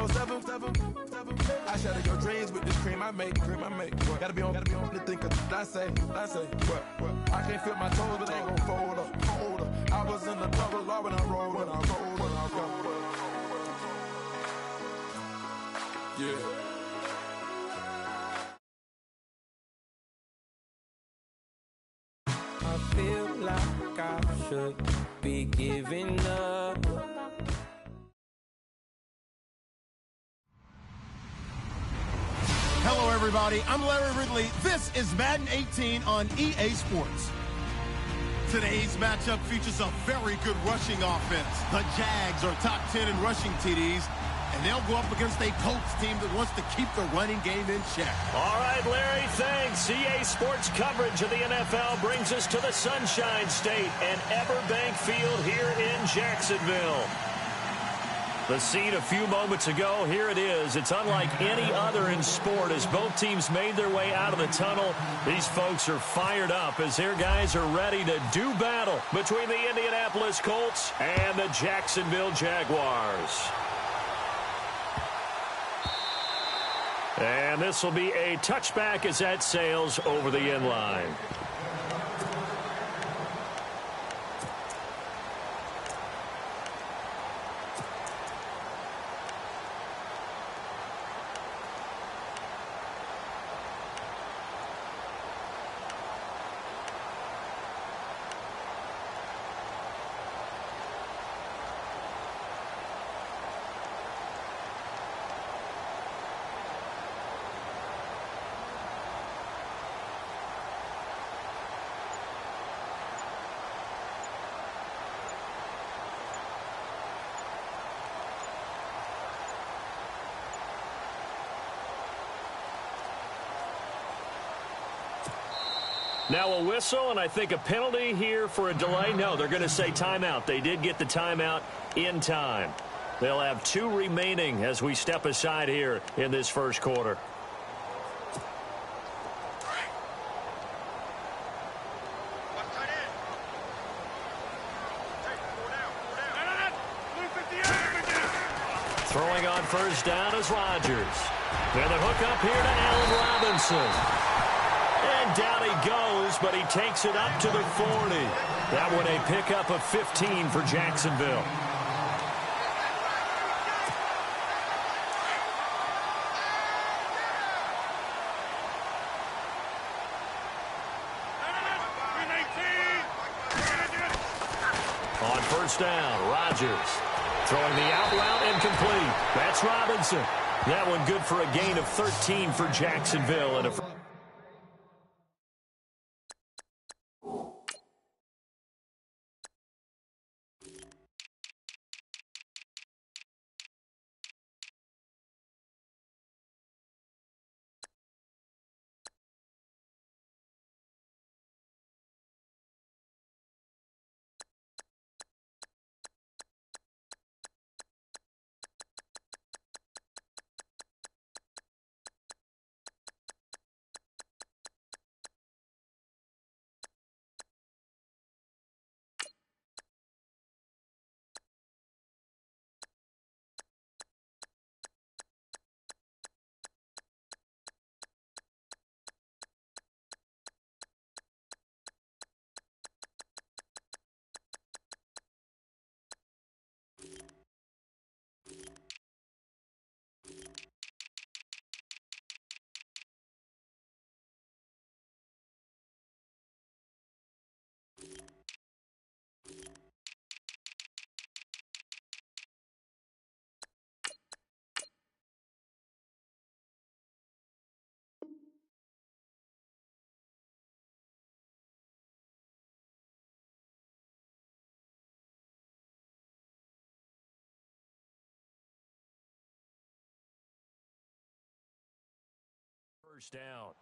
24/7. I shatter your dreams with this cream I make. Gotta be on the think of I say. What? I can't feel my toes, but they ain't gon' fold up. I was in the double law when I rolled. Yeah. I feel like I should be giving up. Hello, everybody. I'm Larry Ridley. This is Madden 18 on EA Sports. Today's matchup features a very good rushing offense. The Jags are top 10 in rushing TDs, and they'll go up against a Colts team that wants to keep the running game in check. All right, Larry, thanks. EA Sports coverage of the NFL brings us to the Sunshine State and Everbank Field here in Jacksonville. The scene a few moments ago, here it is. It's unlike any other in sport as both teams made their way out of the tunnel. These folks are fired up as their guys are ready to do battle between the Indianapolis Colts and the Jacksonville Jaguars. And this will be a touchback as that sails over the end line. Now a whistle, and I think a penalty here for a delay. No, they're going to say timeout. They did get the timeout in time. They'll have 2 remaining as we step aside here in this first quarter. Throwing on first down is Rodgers. And the hook up here to Allen Robinson. And down he goes, but he takes it up to the 40. That one a pickup of 15 for Jacksonville. On first down, Rodgers throwing the out route incomplete. That's Robinson. That one good for a gain of 13 for Jacksonville. And a first down.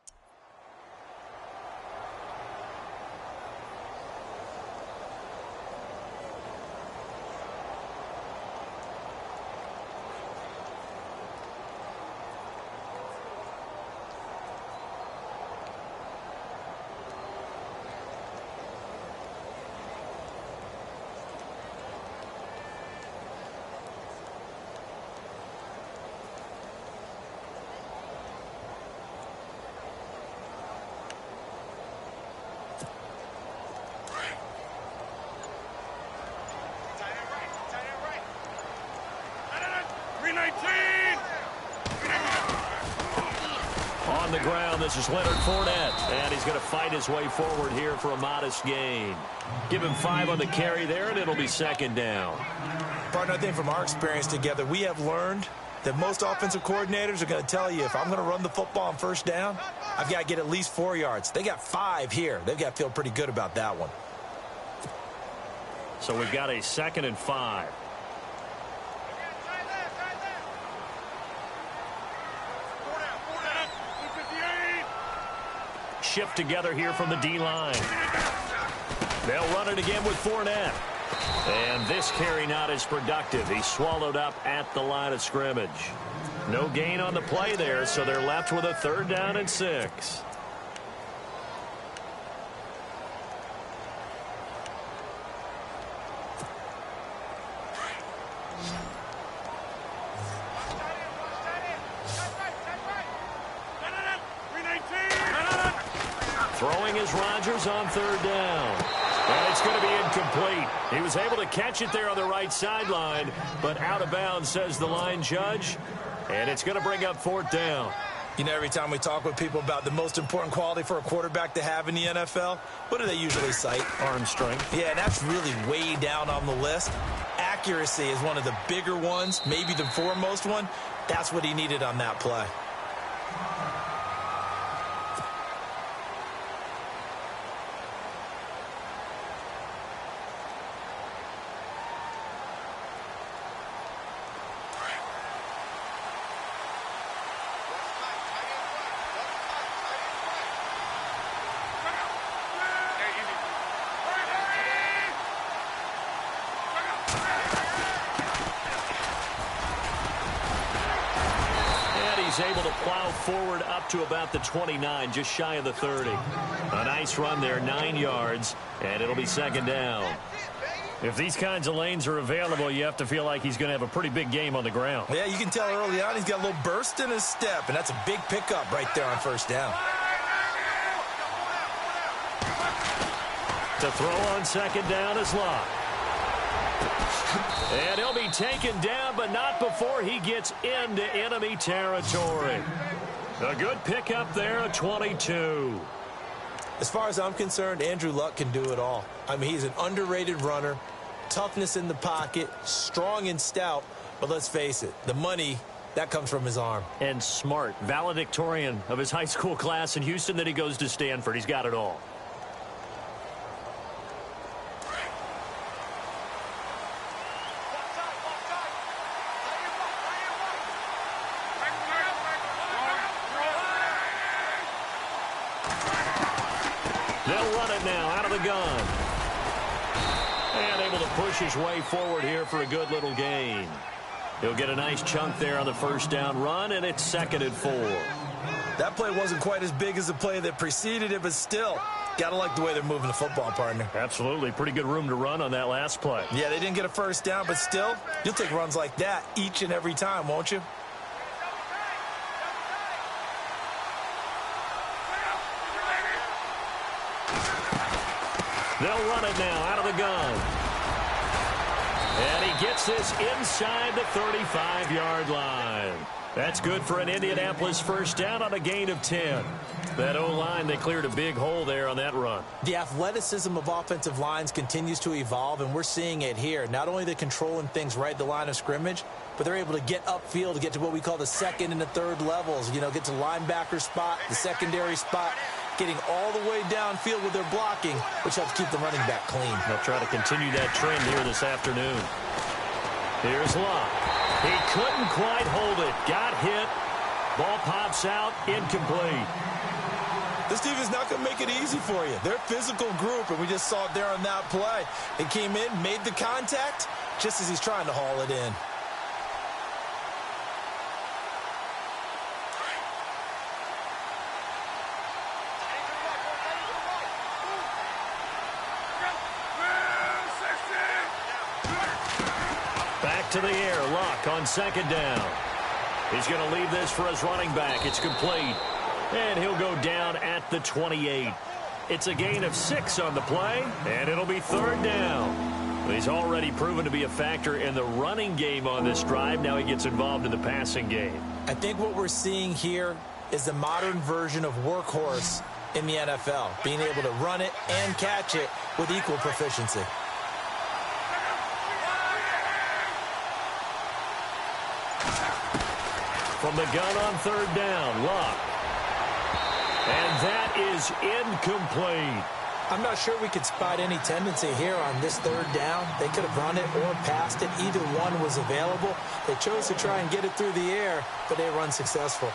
On the ground, this is Leonard Fournette, and he's going to fight his way forward here for a modest gain. Give him 5 on the carry there, and it'll be second down. Partner, I think from our experience together, we have learned that most offensive coordinators are going to tell you, if I'm going to run the football on first down, I've got to get at least 4 yards. They got 5 here. They've got to feel pretty good about that one. So we've got a 2nd and 5. Shift together here from the D-line. They'll run it again with Fournette. And this carry not as productive. He's swallowed up at the line of scrimmage. No gain on the play there, so they're left with a 3rd down and 6. Throwing is Rodgers on 3rd down. And it's going to be incomplete. He was able to catch it there on the right sideline, but out of bounds, says the line judge. And it's going to bring up 4th down. You know, every time we talk with people about the most important quality for a quarterback to have in the NFL, what do they usually cite? Arm strength. Yeah, and that's really way down on the list. Accuracy is one of the bigger ones, maybe the foremost one. That's what he needed on that play. Able to plow forward up to about the 29, just shy of the 30. A nice run there, 9 yards, and it'll be 2nd down. If these kinds of lanes are available, you have to feel like he's going to have a pretty big game on the ground. Yeah, you can tell early on he's got a little burst in his step, and that's a big pickup right there on 1st down. To throw on 2nd down is Locke. And he'll be taken down, but not before he gets into enemy territory. A good pickup there, a 22. As far as I'm concerned, Andrew Luck can do it all. I mean, he's an underrated runner, toughness in the pocket, strong and stout, but let's face it, the money, that comes from his arm. And smart, valedictorian of his high school class in Houston, then he goes to Stanford. He's got it all. Gun. And able to push his way forward here for a good little gain. He'll get a nice chunk there on the 1st down run, and it's 2nd and 4. That play wasn't quite as big as the play that preceded it, but still, gotta like the way they're moving the football, partner. Absolutely. Pretty good room to run on that last play. Yeah, they didn't get a 1st down, but still, you'll take runs like that each and every time, won't you? They'll run it now out of the gun. And he gets this inside the 35-yard line. That's good for an Indianapolis 1st down on a gain of 10. That O-line, they cleared a big hole there on that run. The athleticism of offensive lines continues to evolve, and we're seeing it here. Not only they're controlling things right at the line of scrimmage, but they're able to get upfield to get to what we call the 2nd and the 3rd levels. You know, get to linebacker spot, the secondary spot, getting all the way downfield with their blocking, which helps keep the running back clean. They'll try to continue that trend here this afternoon. Here's Locke. He couldn't quite hold it. Got hit. Ball pops out. Incomplete. This team is not going to make it easy for you. They're a physical group, and we just saw it there on that play. They came in, made the contact, just as he's trying to haul it in. Back to the air. Locke on 2nd down. He's going to leave this for his running back. It's complete. And he'll go down at the 28. It's a gain of 6 on the play, and it'll be 3rd down. He's already proven to be a factor in the running game on this drive. Now he gets involved in the passing game. I think what we're seeing here is the modern version of workhorse in the NFL, being able to run it and catch it with equal proficiency. From the gun on third down, Luck. And that is incomplete. I'm not sure we could spot any tendency here on this third down. They could have run it or passed it. Either one was available. They chose to try and get it through the air, but they were unsuccessful.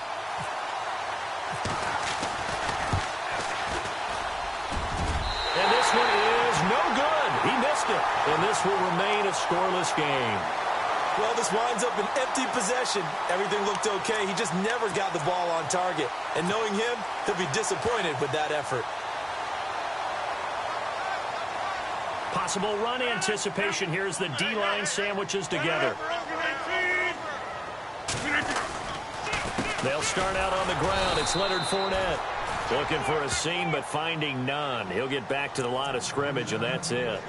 And this one is no good. He missed it. And this will remain a scoreless game. Well, this winds up an empty possession. Everything looked okay. He just never got the ball on target. And knowing him, he'll be disappointed with that effort. Possible run anticipation here as the D-line sandwiches together. They'll start out on the ground. It's Leonard Fournette. Looking for a seam, but finding none. He'll get back to the line of scrimmage, and that's it.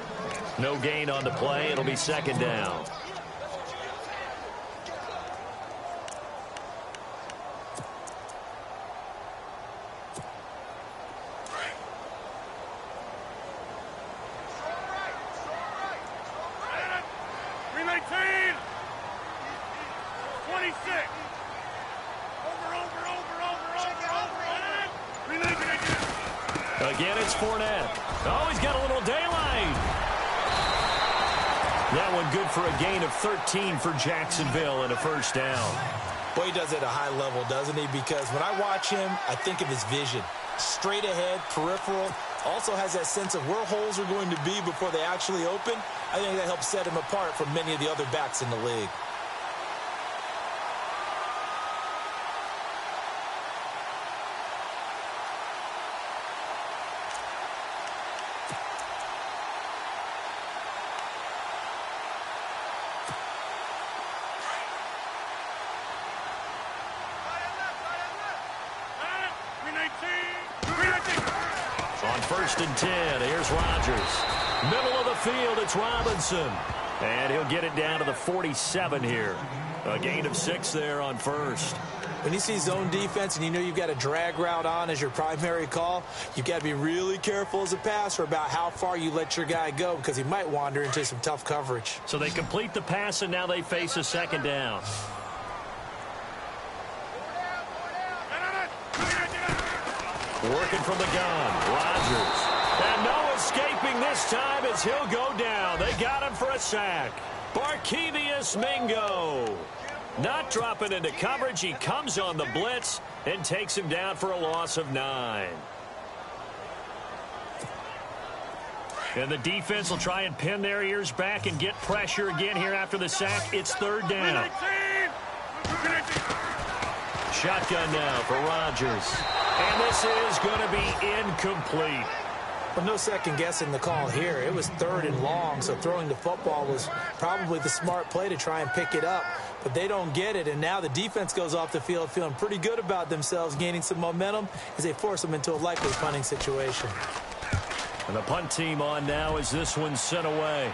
No gain on the play. It'll be second down. Again, it's Fournette. Oh, he's got a little daylight. That one good for a gain of 13 for Jacksonville and a first down. Boy, he does it at a high level, doesn't he? Because when I watch him, I think of his vision. Straight ahead, peripheral. Also has that sense of where holes are going to be before they actually open. I think that helps set him apart from many of the other backs in the league. On first and 10, here's Rodgers. Middle of the field, it's Robinson. And he'll get it down to the 47 here. A gain of 6 there on first. When you see zone defense and you know you've got a drag route on as your primary call, you've got to be really careful as a passer about how far you let your guy go because he might wander into some tough coverage. So they complete the pass, and now they face a second down. Working from the gun, Rodgers. And no escaping this time as he'll go down. They got him for a sack. Barkevious Mingo. Not dropping into coverage. He comes on the blitz and takes him down for a loss of 9. And the defense will try and pin their ears back and get pressure again here after the sack. It's third down. Shotgun now for Rodgers. And this is going to be incomplete. Well, no second guessing the call here. It was third and long, so throwing the football was probably the smart play to try and pick it up. But they don't get it, and now the defense goes off the field feeling pretty good about themselves, gaining some momentum as they force them into a likely punting situation. And the punt team on now as this one's sent away.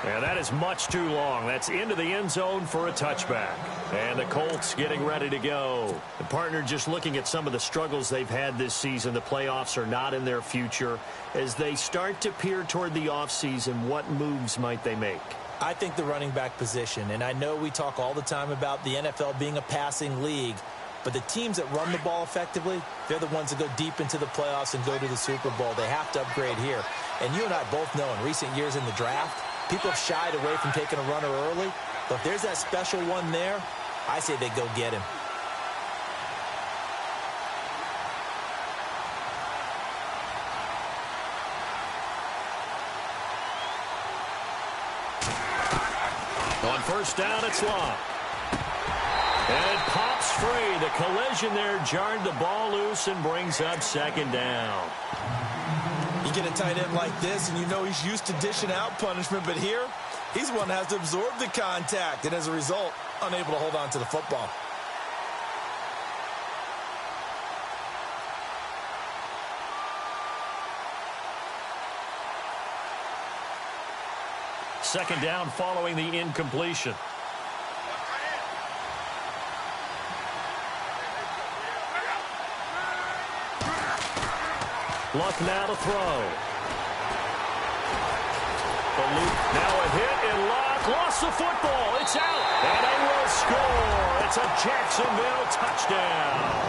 And that is much too long. That's into the end zone for a touchback. And the Colts getting ready to go. The partner just looking at some of the struggles they've had this season. The playoffs are not in their future. As they start to peer toward the offseason, what moves might they make? I think the running back position, and I know we talk all the time about the NFL being a passing league, but the teams that run the ball effectively, they're the ones that go deep into the playoffs and go to the Super Bowl. They have to upgrade here. And you and I both know in recent years in the draft, people have shied away from taking a runner early, but if there's that special one there, I say they go get him. On first down, it's Long. And it pops free. The collision there jarred the ball loose and brings up second down. You get a tight end like this, and you know he's used to dishing out punishment, but here, he's the one that has to absorb the contact, and as a result, unable to hold on to the football. second down following the incompletion. Luck now to throw. The loop, now a hit, and Luck lost the football. It's out, and they will score. It's a Jacksonville touchdown.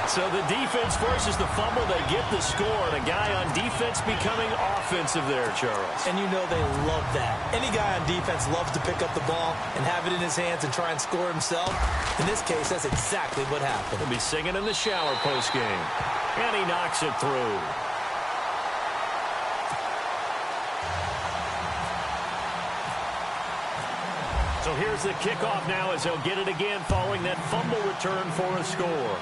So the defense forces the fumble. They get the score, and a guy on defense becoming offensive there, Charles. And you know they love that. Any guy on defense loves to pick up the ball and have it in his hands and try and score himself. In this case, that's exactly what happened. He'll be singing in the shower postgame. And he knocks it through. So here's the kickoff now as they'll get it again following that fumble return for a score.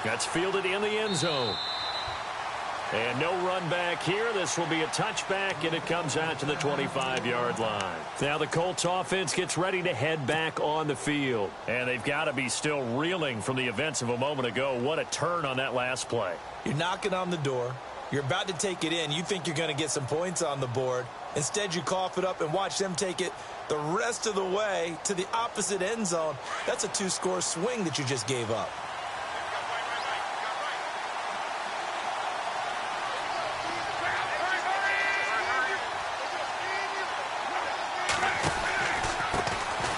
That's fielded in the end zone. And no run back here. This will be a touchback, and it comes out to the 25-yard line. Now the Colts offense gets ready to head back on the field. And they've got to be still reeling from the events of a moment ago. What a turn on that last play. You're knocking on the door. You're about to take it in. You think you're going to get some points on the board. Instead, you cough it up and watch them take it the rest of the way to the opposite end zone. That's a two-score swing that you just gave up.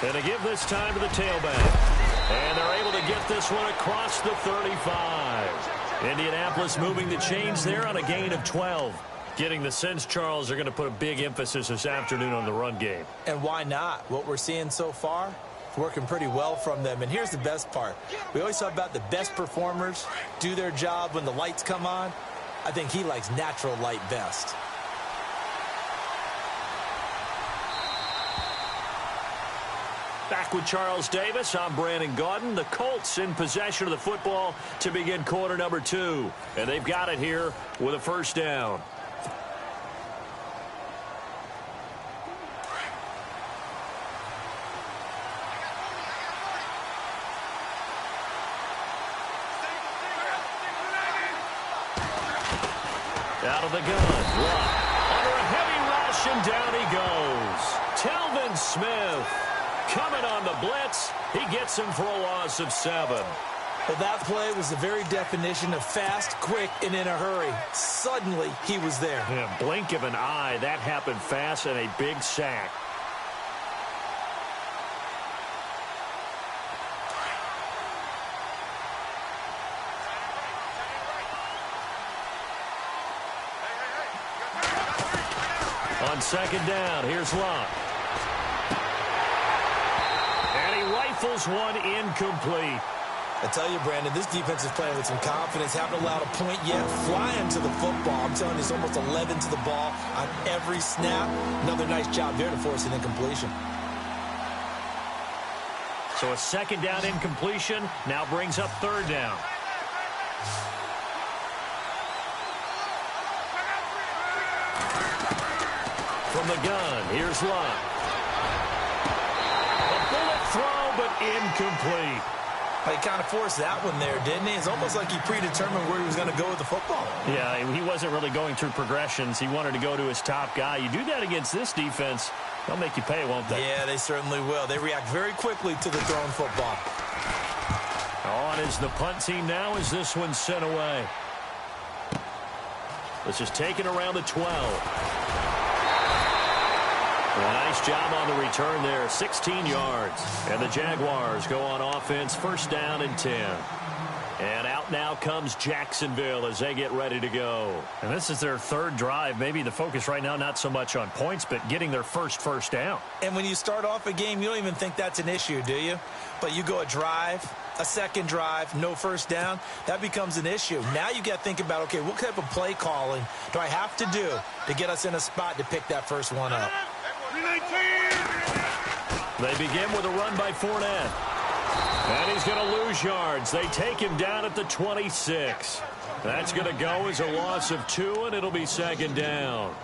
And they give this time to the tailback. And they're able to get this one across the 35. Indianapolis moving the chains there on a gain of 12. Getting the sense, Charles, they're going to put a big emphasis this afternoon on the run game. And why not? What we're seeing so far, it's working pretty well from them. And here's the best part. We always talk about the best performers do their job when the lights come on. I think he likes natural light best. Back with Charles Davis, I'm Brandon Gaudin. The Colts in possession of the football to begin quarter number 2. And they've got it here with a first down. Out of the gun. Luck. Under a heavy rush, and down he goes. Telvin Smith coming on the blitz. He gets him for a loss of 7. Well, that play was the very definition of fast, quick, and in a hurry. Suddenly, he was there. Yeah, blink of an eye. That happened fast, and a big sack. On second down, here's Luck. And he rifles one incomplete. I tell you, Brandon, this defense is playing with some confidence. Haven't allowed a point yet. Flying to the football. I'm telling you, it's almost 11 to the ball on every snap. Another nice job there to force an incompletion. So a second down incompletion now brings up third down. From the gun, here's Luck. A bullet throw, but incomplete. He kind of forced that one there, didn't he? It's almost like he predetermined where he was going to go with the football. Yeah, he wasn't really going through progressions. He wanted to go to his top guy. You do that against this defense, they'll make you pay, won't they? Yeah, they certainly will. They react very quickly to the thrown football. On is the punt team now as this one's sent away. This is taken around the 12. Well, nice job on the return there, 16 yards. And the Jaguars go on offense, first down and 10. And out now comes Jacksonville as they get ready to go. And this is their third drive. Maybe the focus right now not so much on points, but getting their first down. And when you start off a game, you don't even think that's an issue, do you? But you go a drive, a second drive, no first down, that becomes an issue. Now you got to think about, okay, what type of play calling do I have to do to get us in a spot to pick that first one up? They begin with a run by Fournette. And he's going to lose yards. They take him down at the 26. That's going to go as a loss of 2, and it'll be second down.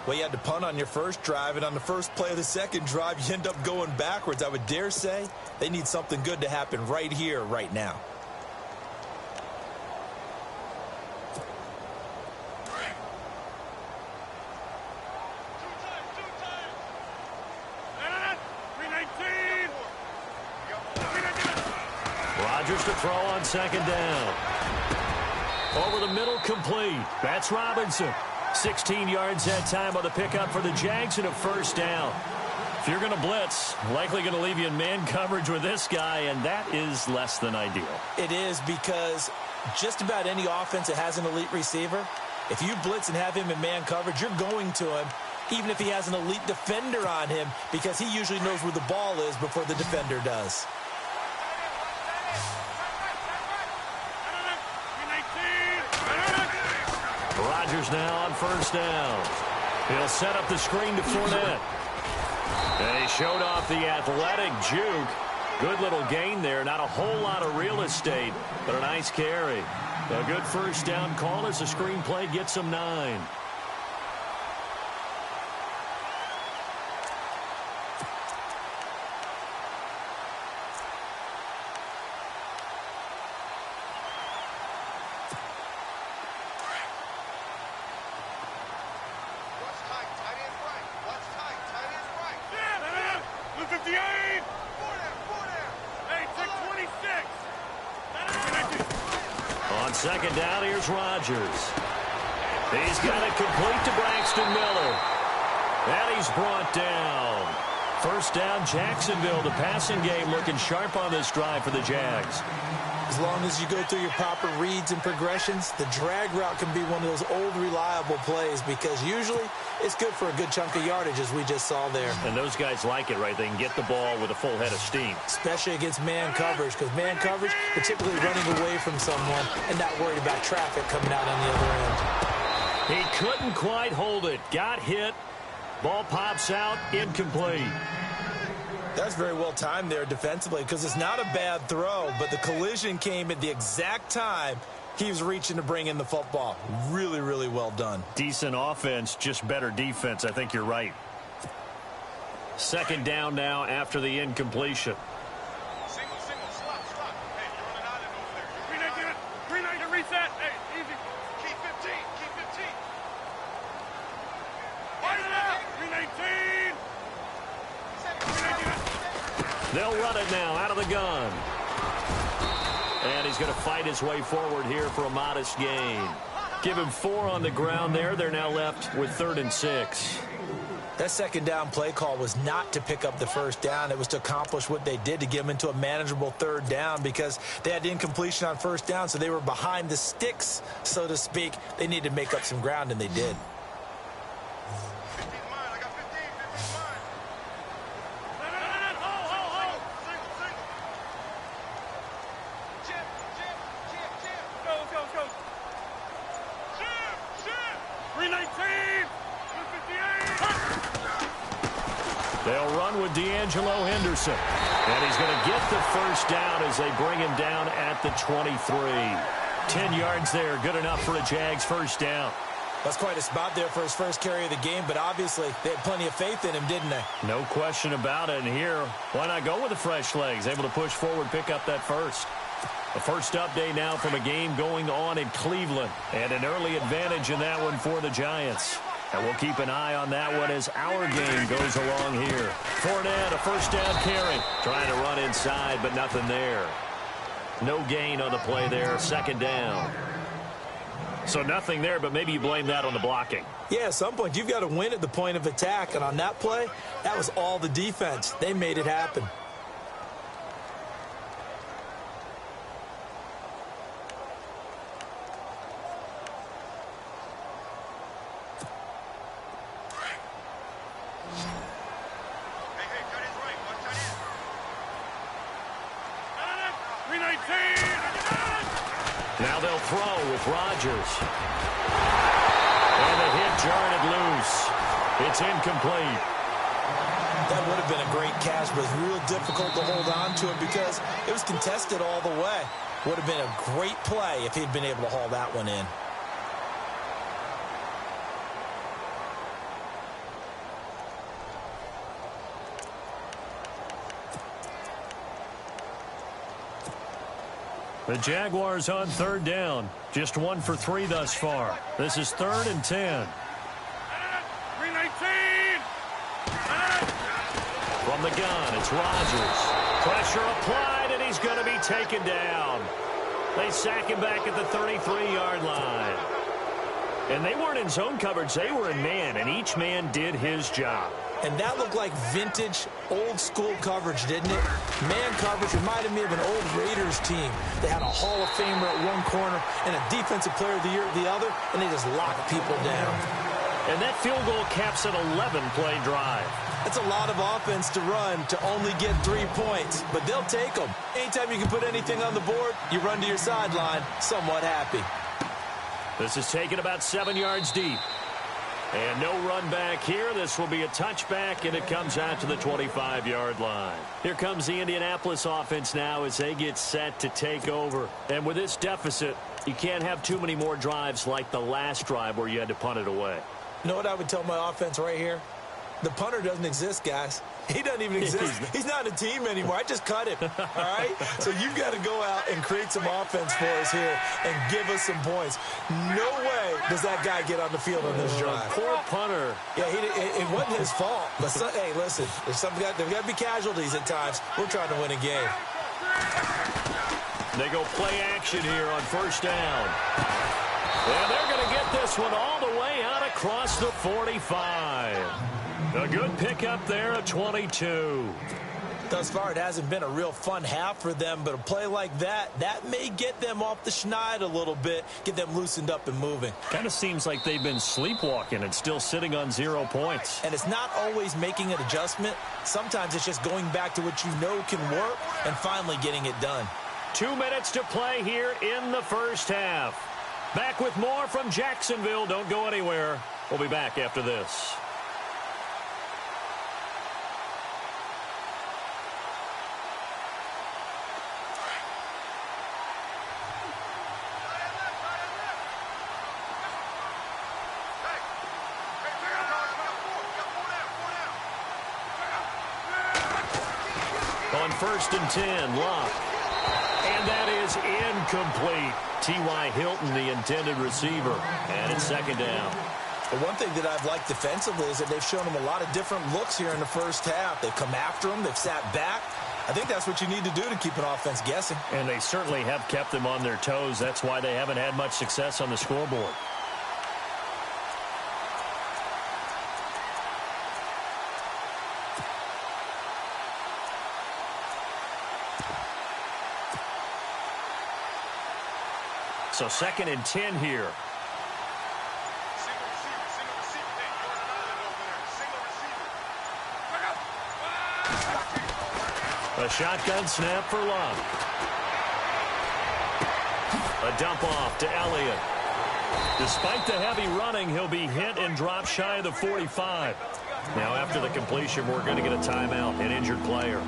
Well, you had to punt on your first drive, and on the first play of the second drive, you end up going backwards. I would dare say they need something good to happen right here, right now. Rodgers to throw on second down. Over the middle, complete. That's Robinson. 16 yards that time on the pickup for the Jags and a first down. If you're going to blitz, likely going to leave you in man coverage with this guy, and that is less than ideal. It is, because just about any offense that has an elite receiver, if you blitz and have him in man coverage, you're going to him, even if he has an elite defender on him, because he usually knows where the ball is before the defender does. Rodgers now on first down. He'll set up the screen to Fournette. And he showed off the athletic juke. Good little gain there. Not a whole lot of real estate, but a nice carry. A good first down call as the screenplay gets him 9. Second down, here's Rodgers. He's got it complete to Braxton Miller. And he's brought down. First down, Jacksonville. The passing game looking sharp on this drive for the Jags. As long as you go through your proper reads and progressions, the drag route can be one of those old reliable plays, because usually it's good for a good chunk of yardage, as we just saw there. And those guys like it, right? They can get the ball with a full head of steam. Especially against man coverage, because man coverage, you're typically running away from someone and not worried about traffic coming out on the other end. He couldn't quite hold it. Got hit. Ball pops out. Incomplete. That's very well timed there defensively, because it's not a bad throw, but the collision came at the exact time he was reaching to bring in the football. Really, really well done. Decent offense, just better defense. I think you're right. Second down now after the incompletion. Single, slot. Hey, you're running out of over there. Green light to reset. Hey, easy. Key 15. Fire it out. 319. They'll run it now out of the gun. And he's going to fight his way forward here for a modest gain. Give him 4 on the ground there. They're now left with 3rd and 6. That second down play call was not to pick up the first down. It was to accomplish what they did, to get them into a manageable 3rd down, because they had incompletion on first down, so they were behind the sticks, so to speak. They needed to make up some ground, and they did. They'll run with D'Angelo Henderson. And he's going to get the first down as they bring him down at the 23. 10 yards there, good enough for a Jags first down. That's quite a spot there for his first carry of the game, but obviously they had plenty of faith in him, didn't they? No question about it. And here, why not go with the fresh legs? Able to push forward, pick up that first. A first update now from a game going on in Cleveland. And an early advantage in that one for the Giants. And we'll keep an eye on that one as our game goes along here. Fournette, a first down carry. Trying to run inside, but nothing there. No gain on the play there. Second down. So nothing there, but maybe you blame that on the blocking. Yeah, at some point you've got to win at the point of attack. And on that play, that was all the defense. They made it happen. Now they'll throw with Rodgers. And the hit jarred it loose. It's incomplete. That would have been a great catch, but it's real difficult to hold on to it because it was contested all the way. Would have been a great play if he'd been able to haul that one in. The Jaguars on third down. Just 1 for 3 thus far. This is 3rd and 10. 319. From the gun, it's Rodgers. Pressure applied, and he's going to be taken down. They sack him back at the 33-yard line. And they weren't in zone coverage. They were in man, and each man did his job. And that looked like vintage, old-school coverage, didn't it? Man coverage reminded me of an old Raiders team. They had a Hall of Famer at one corner and a Defensive Player of the Year at the other, and they just locked people down. And that field goal caps an 11-play drive. That's a lot of offense to run to only get 3 points, but they'll take them. Anytime you can put anything on the board, you run to your sideline somewhat happy. This is taken about 7 yards deep. And no run back here. This will be a touchback, and it comes out to the 25-yard line. Here comes the Indianapolis offense now as they get set to take over. And with this deficit, you can't have too many more drives like the last drive where you had to punt it away. You know what I would tell my offense right here? The punter doesn't exist, guys. He doesn't even exist. He's not a team anymore. I just cut him, all right? So you've got to go out and create some offense for us here and give us some points. No way does that guy get on the field on this drive. Poor punter. Yeah, it wasn't his fault. But hey, listen, there's got to be casualties at times. We're trying to win a game. They go play action here on first down. And they're going to get this one all the way out across the 45. A good pickup there at 22. Thus far, it hasn't been a real fun half for them, but a play like that may get them off the schneid a little bit, get them loosened up and moving. Kind of seems like they've been sleepwalking and still sitting on 0 points. And it's not always making an adjustment. Sometimes it's just going back to what you know can work and finally getting it done. 2 minutes to play here in the first half. Back with more from Jacksonville. Don't go anywhere. We'll be back after this. On 1st and 10, Locke. And that is incomplete. T.Y. Hilton, the intended receiver. And it's 2nd down. The one thing that I've liked defensively is that they've shown them a lot of different looks here in the first half. They've come after them. They've sat back. I think that's what you need to do to keep an offense guessing. And they certainly have kept them on their toes. That's why they haven't had much success on the scoreboard. So 2nd and 10 here. Single receiver. Hey, you're on an island over there. Single receiver. A shotgun snap for Love. A dump off to Elliott. Despite the heavy running, he'll be hit and drop shy of the 45. Now after the completion, we're going to get a timeout, an injured player.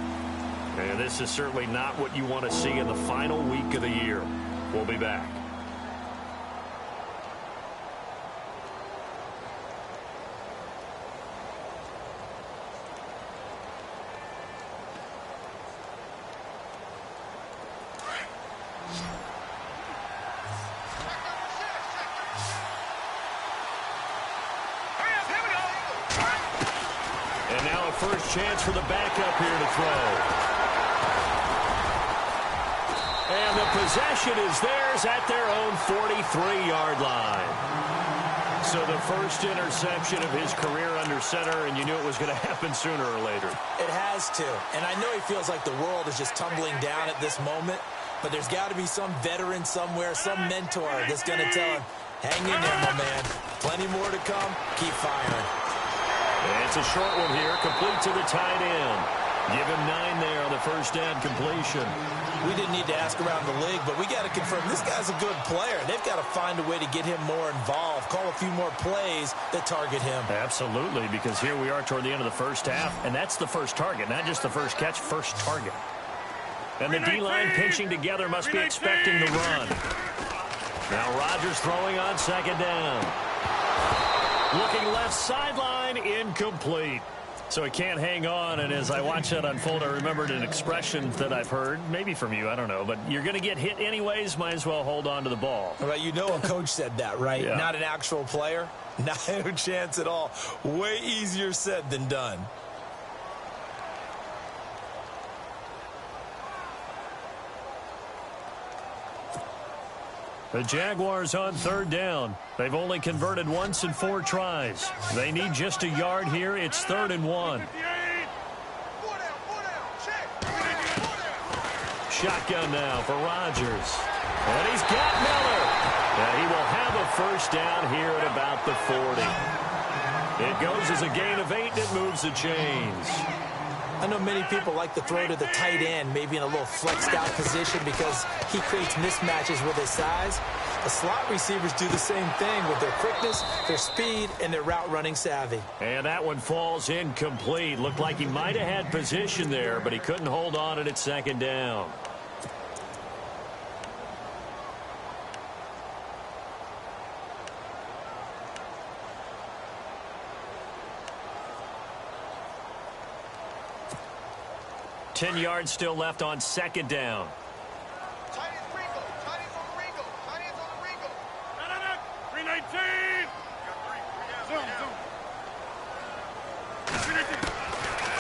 And this is certainly not what you want to see in the final week of the year. We'll be back. First chance for the backup here to throw. And the possession is theirs at their own 43-yard line. So the first interception of his career under center, and you knew it was going to happen sooner or later. It has to. And I know he feels like the world is just tumbling down at this moment, but there's got to be some veteran somewhere, some mentor that's going to tell him, hang in there, my man. Plenty more to come. Keep firing. And it's a short one here, complete to the tight end. Give him 9 there on the first down completion. We didn't need to ask around the league, but we got to confirm this guy's a good player. They've got to find a way to get him more involved, call a few more plays that target him. Absolutely, because here we are toward the end of the first half, and that's the first target, not just the first catch, first target. And the D-line pinching together must be expecting the run. Now Rodgers throwing on 2nd down. Looking left sideline, incomplete. So he can't hang on, and as I watch that unfold, I remembered an expression that I've heard, maybe from you, I don't know, but you're going to get hit anyways, might as well hold on to the ball. Well, you know a coach said that, right? Yeah. Not an actual player. Not a chance at all. Way easier said than done. The Jaguars on third down. They've only converted once in 4 tries. They need just a yard here. It's 3rd and 1. Shotgun now for Rodgers. And he's got Miller. And he will have a first down here at about the 40. It goes as a gain of 8, and it moves the chains. I know many people like to throw to the tight end, maybe in a little flexed out position because he creates mismatches with his size. The slot receivers do the same thing with their quickness, their speed, and their route running savvy. And that one falls incomplete. Looked like he might have had position there, but he couldn't hold on at 2nd down. Ten yards still left on 2nd down. Tight ends Ringo. Tight ends on the Ringo. Tight ends on the Ringo. No. 319. Zoom.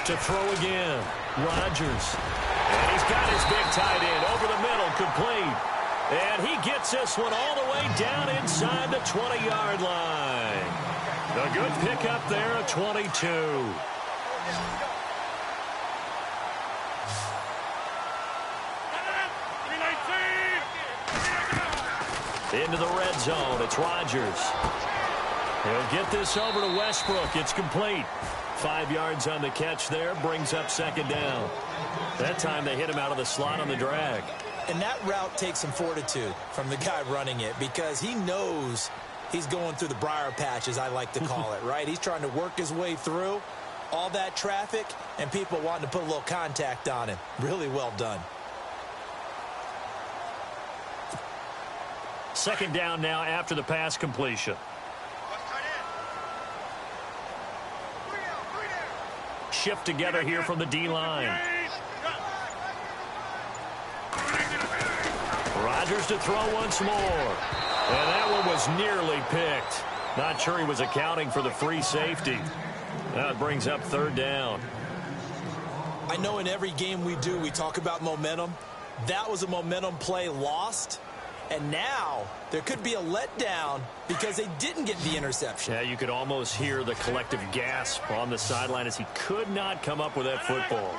To throw again. Rodgers. And he's got his big tight end over the middle, complete. And he gets this one all the way down inside the 20-yard line. A good pickup there at 22. Into the red zone. It's Rodgers. He'll get this over to Westbrook. It's complete. 5 yards on the catch there. Brings up 2nd down. That time they hit him out of the slot on the drag. And that route takes some fortitude from the guy running it because he knows he's going through the briar patch, as I like to call it, right? He's trying to work his way through all that traffic and people wanting to put a little contact on him. Really well done. 2nd down now after the pass completion. Shift together here from the D-line. Rodgers to throw once more. And that one was nearly picked. Not sure he was accounting for the free safety. Now it brings up 3rd down. I know in every game we do, we talk about momentum. That was a momentum play lost. And now there could be a letdown because they didn't get the interception. Yeah, you could almost hear the collective gasp on the sideline as he could not come up with that football.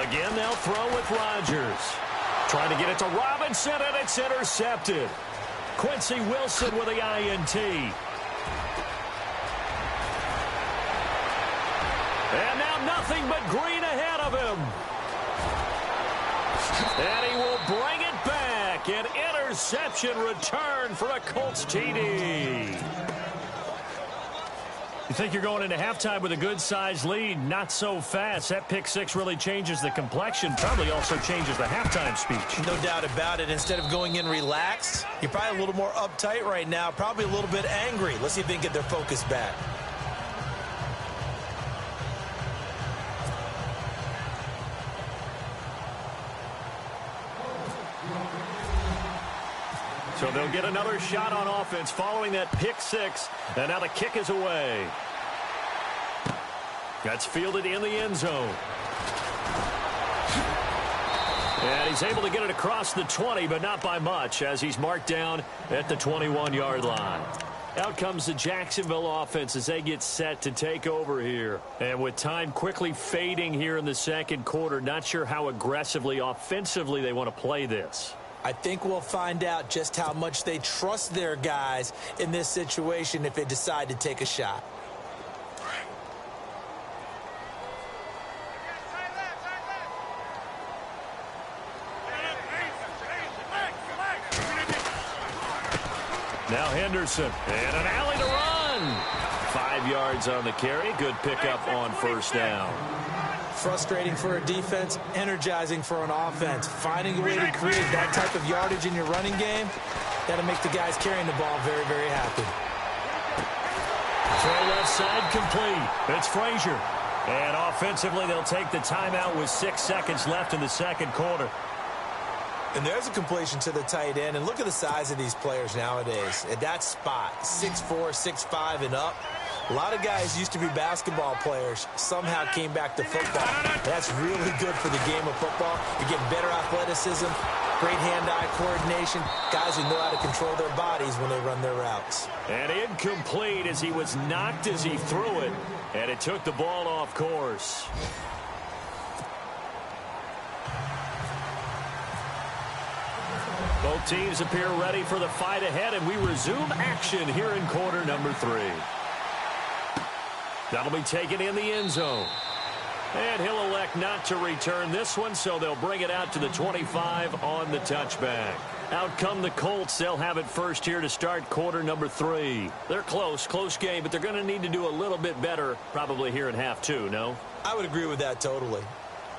Again, they'll throw with Rodgers. Trying to get it to Robinson, and it's intercepted. Quincy Wilson with the INT. And now nothing but green ahead of him. And he will bring it back. An interception return for a Colts TD. You think you're going into halftime with a good-sized lead? Not so fast. That pick six really changes the complexion. Probably also changes the halftime speech. No doubt about it. Instead of going in relaxed, you're probably a little more uptight right now. Probably a little bit angry. Let's see if they can get their focus back. So they'll get another shot on offense following that pick six. And now the kick is away. That's fielded in the end zone. And he's able to get it across the 20, but not by much, as he's marked down at the 21-yard line. Out comes the Jacksonville offense as they get set to take over here. And with time quickly fading here in the second quarter, not sure how aggressively, offensively they want to play this. I think we'll find out just how much they trust their guys in this situation if they decide to take a shot. Now Henderson, and an alley to run. 5 yards on the carry. Good pickup on first down. Frustrating for a defense, energizing for an offense. Finding a way to create that type of yardage in your running game, that'll make the guys carrying the ball very, very happy. Throw left side complete. It's Frazier. And offensively, they'll take the timeout with 6 seconds left in the second quarter. And there's a completion to the tight end. And look at the size of these players nowadays. At that spot, 6'4", 6'5", and up. A lot of guys used to be basketball players, somehow came back to football. That's really good for the game of football. You're getting better athleticism, great hand-eye coordination, guys who know how to control their bodies when they run their routes. And incomplete as he was knocked as he threw it, and it took the ball off course. Both teams appear ready for the fight ahead, and we resume action here in quarter number 3. That'll be taken in the end zone. And he'll elect not to return this one, so they'll bring it out to the 25 on the touchback. Out come the Colts. They'll have it first here to start quarter number 3. They're close game, but they're going to need to do a little bit better probably here in half 2, no? I would agree with that totally.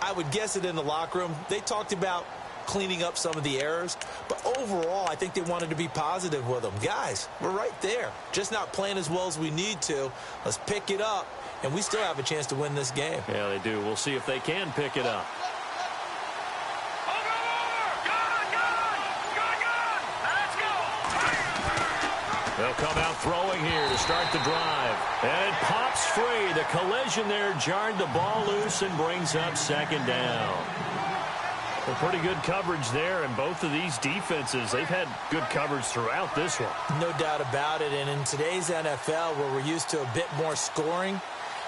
I would guess it in the locker room. They talked about cleaning up some of the errors, but overall, I think they wanted to be positive with them. Guys, we're right there. Just not playing as well as we need to. Let's pick it up, and we still have a chance to win this game. Yeah, they do. We'll see if they can pick it up. They'll come out throwing here to start the drive. And it pops free. The collision there jarred the ball loose and brings up second down. Well, pretty good coverage there, and both of these defenses, they've had good coverage throughout this one. No doubt about it, and in today's NFL, where we're used to a bit more scoring,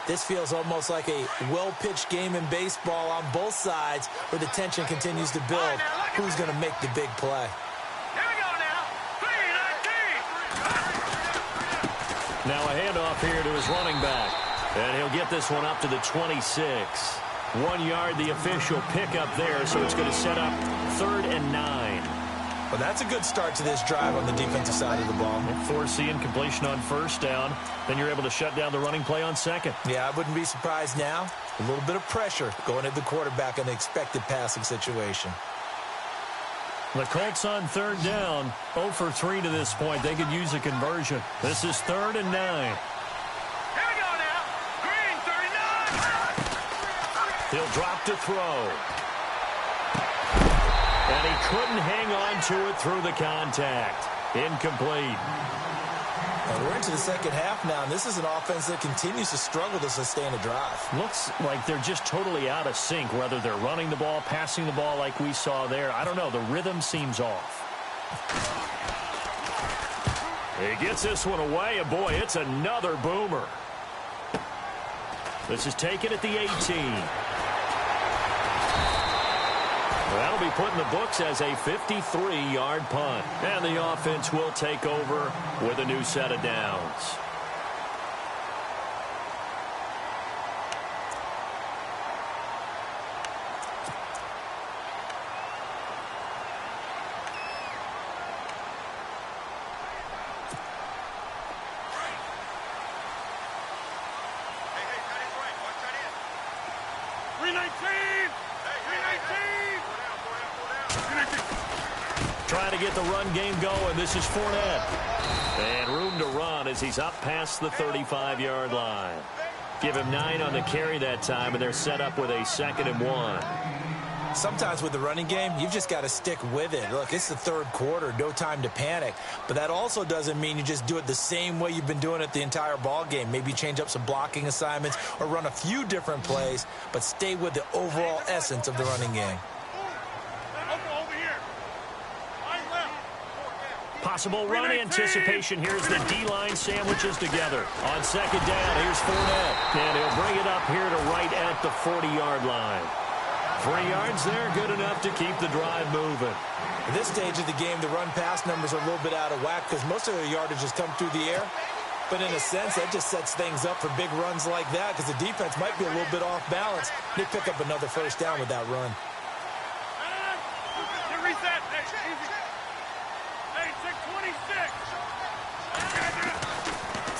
this feels almost like a well-pitched game in baseball on both sides, where the tension continues to build. Who's going to make the big play? Here we go now. 3-19. Now a handoff here to his running back, and he'll get this one up to the 26. 1 yard, the official pickup there, so it's going to set up 3rd and 9. Well, that's a good start to this drive on the defensive side of the ball. Force the incompletion on first down. Then you're able to shut down the running play on second. Yeah, I wouldn't be surprised now. A little bit of pressure going at the quarterback in the expected passing situation. The Colts on 3rd down. 0 for 3 to this point. They could use a conversion. This is 3rd and 9. He'll drop to throw. And he couldn't hang on to it through the contact. Incomplete. And we're into the second half now, and this is an offense that continues to struggle to sustain a drive. Looks like they're just totally out of sync, whether they're running the ball, passing the ball like we saw there. I don't know. The rhythm seems off. He gets this one away, and boy, it's another boomer. This is taken at the 18. That'll be put in the books as a 53-yard punt. And the offense will take over with a new set of downs. Trying to get the run game going. This is Fournette. And room to run as he's up past the 35-yard line. Give him 9 on the carry that time, and they're set up with a 2nd and 1. Sometimes with the running game, you've just got to stick with it. Look, it's the 3rd quarter, no time to panic. But that also doesn't mean you just do it the same way you've been doing it the entire ball game. Maybe change up some blocking assignments or run a few different plays, but stay with the overall essence of the running game. Possible run anticipation. Here's the D-line sandwiches together. On 2nd down, here's Fournette. And he'll bring it up here to right at the 40-yard line. 3 yards there, good enough to keep the drive moving. At this stage of the game, the run-pass numbers are a little bit out of whack because most of their yardage has come through the air. But in a sense, that just sets things up for big runs like that because the defense might be a little bit off balance. They pick up another first down with that run. Reset. Hey, 26.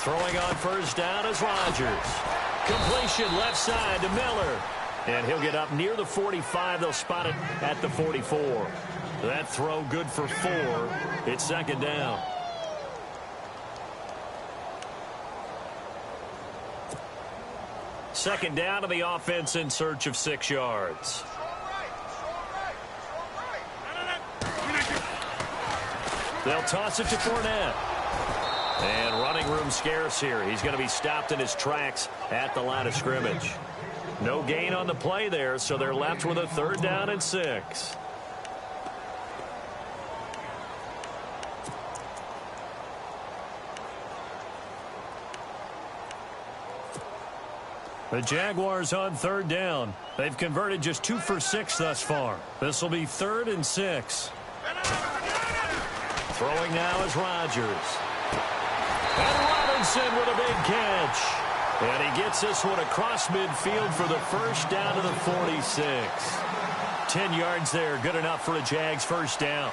Throwing on first down is Rodgers. Completion left side to Miller. And he'll get up near the 45. They'll spot it at the 44. That throw good for 4. It's 2nd down. Second down to the offense in search of 6 yards. They'll toss it to Fournette. And running room scarce here. He's going to be stopped in his tracks at the line of scrimmage. No gain on the play there, so they're left with a 3rd down and 6. The Jaguars on 3rd down. They've converted just 2 for 6 thus far. This will be 3rd and 6. Throwing now is Rodgers. And Robinson with a big catch. And he gets this one across midfield for the first down to the 46. 10 yards there, good enough for a Jags first down.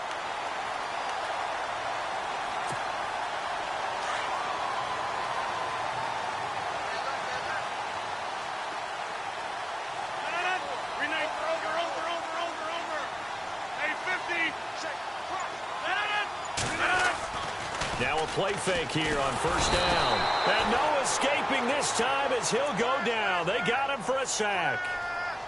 Now a play fake here on first down. And no escaping this time as he'll go down. They got him for a sack.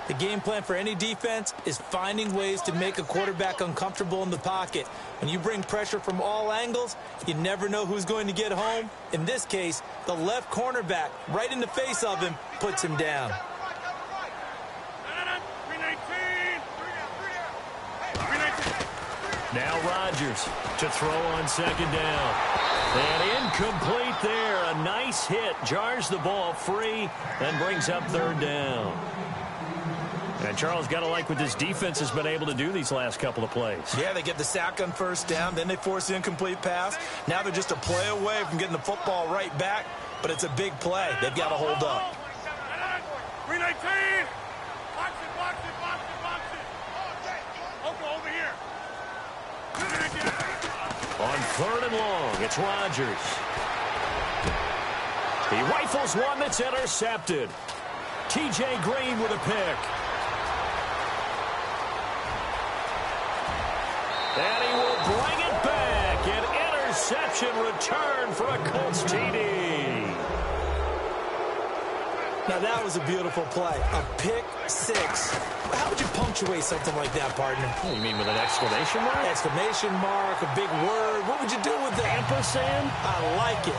The game plan for any defense is finding ways to make a quarterback uncomfortable in the pocket. When you bring pressure from all angles, you never know who's going to get home. In this case, the left cornerback, right in the face of him, puts him down. Now Rodgers to throw on 2nd down. And incomplete there. A nice hit. Jars the ball free and brings up 3rd down. And Charles, got to like what this defense has been able to do these last couple of plays. Yeah, they get the sack on first down, then they force the incomplete pass. Now they're just a play away from getting the football right back, but it's a big play. They've got to hold up. 319! Box it. Okay, over here. On 3rd and long, it's Rodgers. He rifles one that's intercepted. T.J. Green with a pick. And he will bring it back. An interception return for a Colts TD. Now that was a beautiful play. A pick 6. How would you punctuate something like that, partner? You mean with an exclamation mark? Exclamation mark, a big word. What would you do with that? Ampersand? I like it.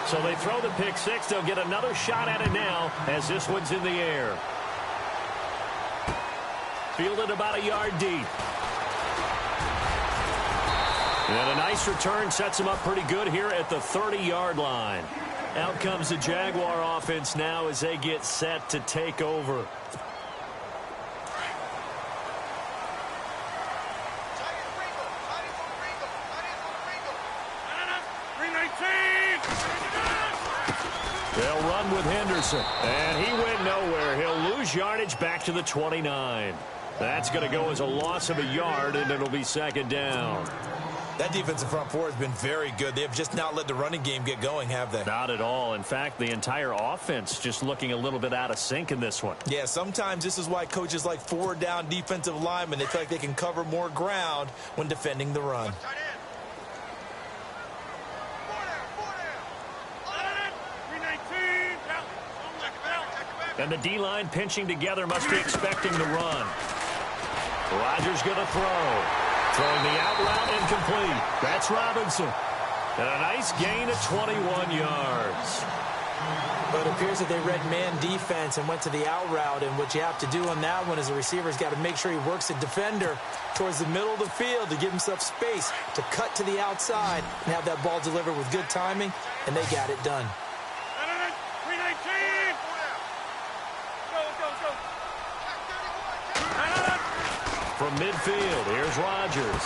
So they throw the pick 6. They'll get another shot at it now as this one's in the air. Fielded about a yard deep. And a nice return sets him up pretty good here at the 30-yard line. Out comes the Jaguar offense now as they get set to take over. They'll run with Henderson. And he went nowhere. He'll lose yardage back to the 29. That's going to go as a loss of a yard, and it'll be 2nd down. That defensive front four has been very good. They have just not let the running game get going, have they? Not at all. In fact, the entire offense just looking a little bit out of sync in this one. Yeah, sometimes this is why coaches like 4-down defensive linemen. They feel like they can cover more ground when defending the run. And the D-line pinching together must be expecting the run. Rodgers going to throw. Throwing the out route incomplete. That's Robinson. And a nice gain of 21 yards. But it appears that they read man defense and went to the out route. And what you have to do on that one is the receiver's got to make sure he works the defender towards the middle of the field to give himself space to cut to the outside and have that ball delivered with good timing. And they got it done. 319! Go. From midfield, here's Rodgers.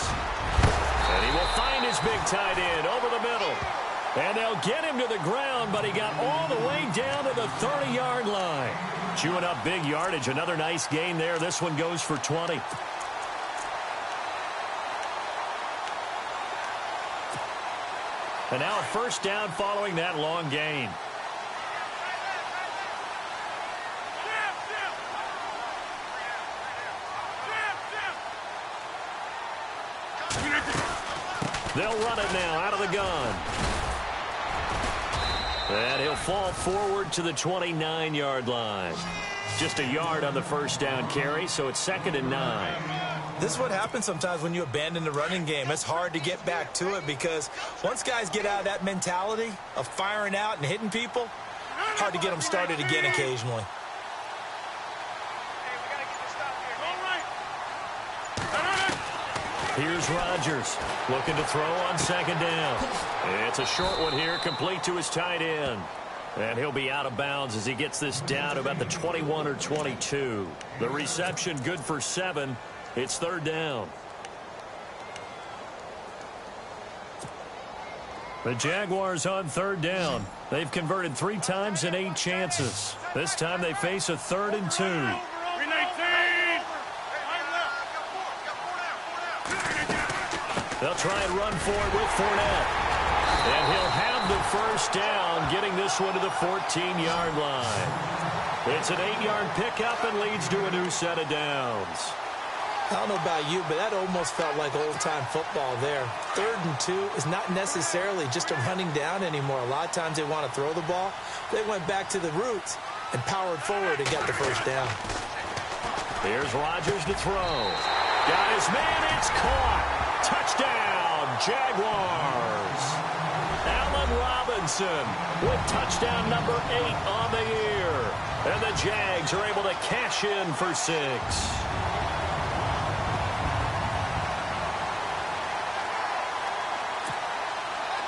And he will find his big tight end over the middle. And they'll get him to the ground, but he got all the way down to the 30-yard line. Chewing up big yardage. Another nice gain there. This one goes for 20. And now a first down following that long gain. They'll run it now out of the gun. And he'll fall forward to the 29-yard line. Just a yard on the first down carry, so it's 2nd and 9. This is what happens sometimes when you abandon the running game. It's hard to get back to it because once guys get out of that mentality of firing out and hitting people, hard to get them started again occasionally. Here's Rodgers looking to throw on second down. It's a short one here, complete to his tight end. And he'll be out of bounds as he gets this down to about the 21 or 22. The reception good for 7. It's third down. The Jaguars on third down. They've converted 3 times in 8 chances. This time they face a 3rd and 2. They'll try and run for it with Fournette. And he'll have the first down, getting this one to the 14-yard line. It's an 8-yard pickup and leads to a new set of downs. I don't know about you, but that almost felt like old-time football there. 3rd and 2 is not necessarily just a running down anymore. A lot of times they want to throw the ball. They went back to the roots and powered forward and got the first down. Here's Rodgers to throw. Got his man, it's caught. Touchdown, Jaguars. Allen Robinson with touchdown number 8 on the year. And the Jags are able to cash in for 6.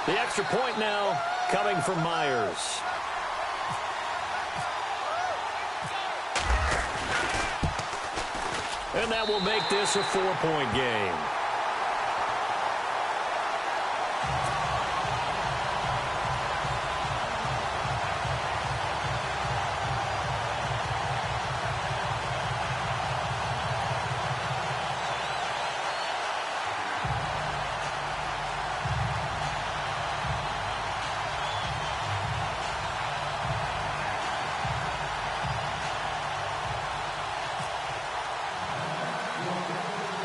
The extra point now coming from Myers. And that will make this a 4-point game.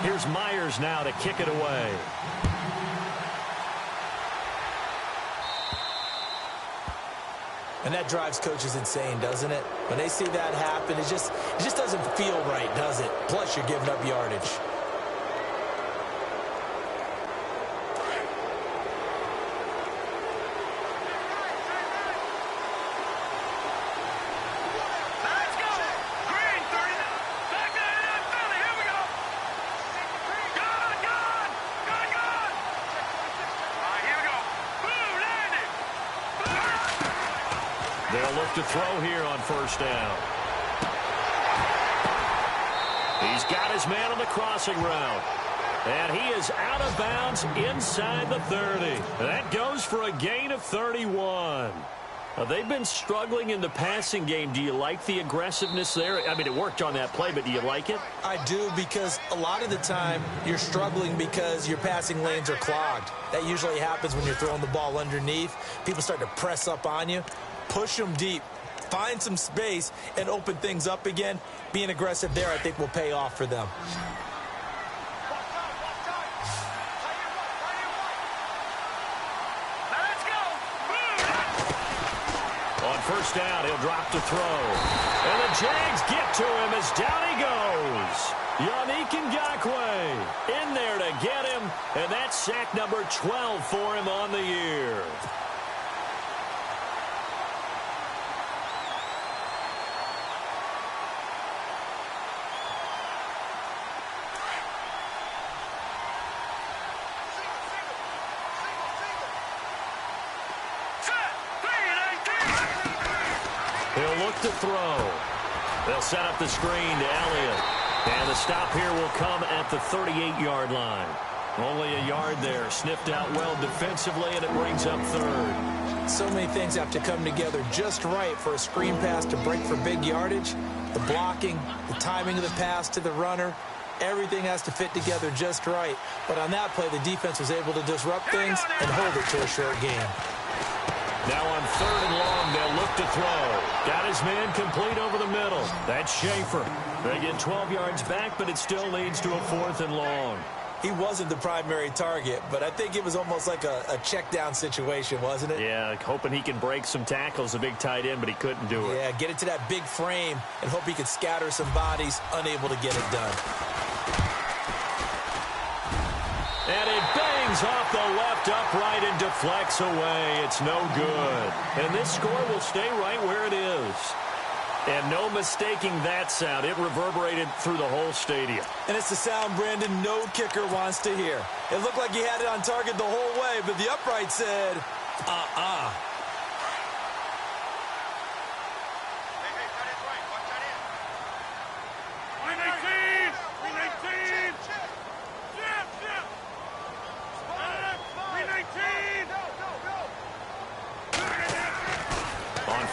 Here's Myers now to kick it away. And that drives coaches insane, doesn't it? When they see that happen, it just doesn't feel right, does it? Plus, you're giving up yardage. To throw here on first down. He's got his man on the crossing route. And he is out of bounds inside the 30. That goes for a gain of 31. They've been struggling in the passing game. Do you like the aggressiveness there? I mean, it worked on that play, but do you like it? I do, because a lot of the time you're struggling because your passing lanes are clogged. That usually happens when you're throwing the ball underneath. People start to press up on you. Push them deep, find some space, and open things up again. Being aggressive there, I think, will pay off for them. On first down, he'll drop to throw. And the Jags get to him as down he goes. Yannick Ngakoue in there to get him, and that's sack number 12 for him on the year. He'll look to throw. They'll set up the screen to Elliott. And the stop here will come at the 38-yard line. Only a yard there. Sniffed out well defensively, and it brings up 3rd. So many things have to come together just right for a screen pass to break for big yardage. The blocking, the timing of the pass to the runner, everything has to fit together just right. But on that play, the defense was able to disrupt things and hold it to a short game. Now on 3rd and long, they'll look to throw. Got his man complete over the middle. That's Schaefer. They get 12 yards back, but it still leads to a 4th and long. He wasn't the primary target, but I think it was almost like a check down situation, wasn't it? Yeah, hoping he can break some tackles, a big tight end, but he couldn't do it. Yeah, get it to that big frame and hope he could scatter some bodies, unable to get it done. And it bangs off the left upright and deflects away. It's no good. And this score will stay right where it is. And no mistaking that sound. It reverberated through the whole stadium. And it's the sound, Brandon, no kicker wants to hear. It looked like he had it on target the whole way, but the upright said, uh-uh.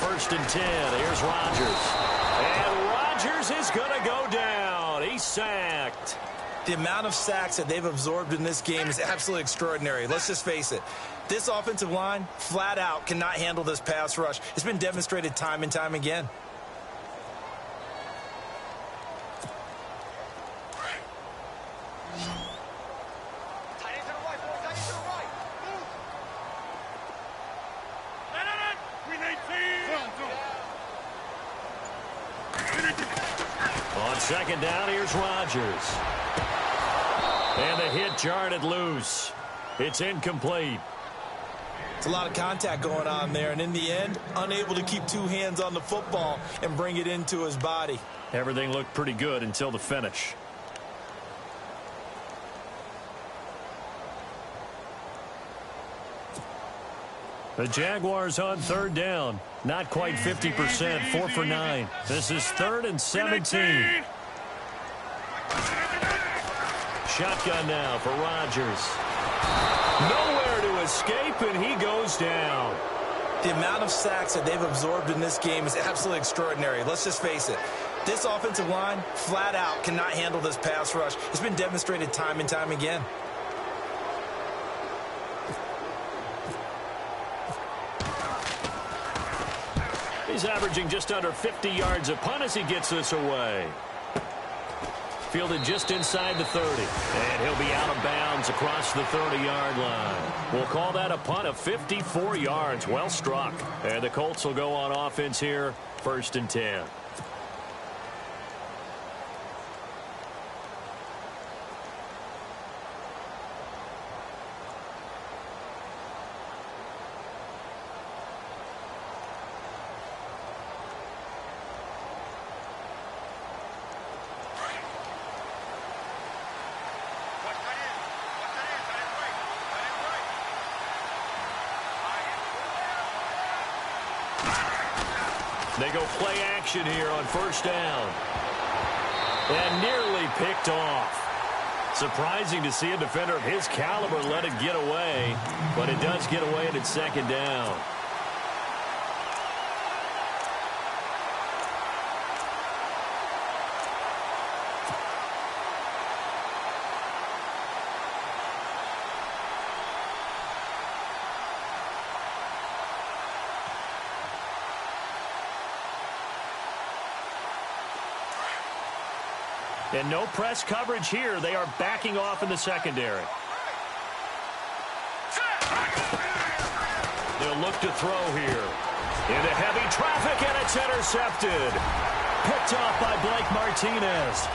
First and 10. Here's Rodgers. And Rodgers is going to go down. He's sacked. The amount of sacks that they've absorbed in this game is absolutely extraordinary. Let's just face it. This offensive line, flat out, cannot handle this pass rush. It's been demonstrated time and time again. On second down, here's Rodgers. And the hit jarred it loose. It's incomplete. It's a lot of contact going on there, and in the end, unable to keep two hands on the football and bring it into his body. Everything looked pretty good until the finish. The Jaguars on third down. Not quite 50%, 4 for 9. This is 3rd and 17. Shotgun now for Rodgers. Nowhere to escape, and he goes down. The amount of sacks that they've absorbed in this game is absolutely extraordinary. Let's just face it. This offensive line, flat out, cannot handle this pass rush. It's been demonstrated time and time again. He's averaging just under 50 yards a punt as he gets this away. Fielded just inside the 30. And he'll be out of bounds across the 30-yard line. We'll call that a punt of 54 yards. Well struck. And the Colts will go on offense here, 1st and 10. They go play action here on 1st down. And nearly picked off. Surprising to see a defender of his caliber let it get away, but it does get away and it's 2nd down. And no press coverage here. They are backing off in the secondary. They'll look to throw here. Into heavy traffic, and it's intercepted. Picked off by Blake Martinez.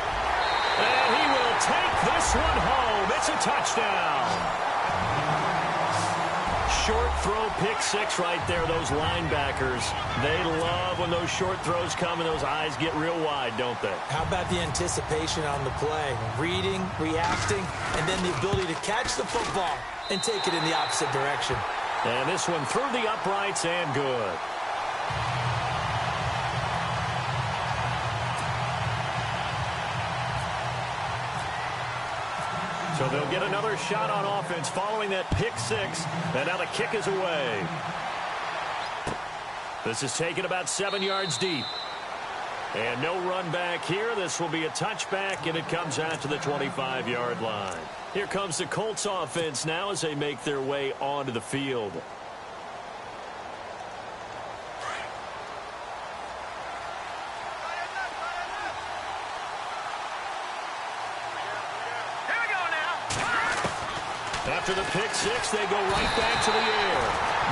And he will take this one home. It's a touchdown. Short throw, pick 6 right there. Those linebackers, they love when those short throws come and those eyes get real wide, don't they? How about the anticipation on the play? Reading, reacting, and then the ability to catch the football and take it in the opposite direction. And this one through the uprights and good. So they'll get another shot on offense following that pick 6. And now the kick is away. This is taken about 7 yards deep. And no run back here. This will be a touchback, and it comes out to the 25-yard line. Here comes the Colts offense now as they make their way onto the field. After the pick 6, they go right back to the air.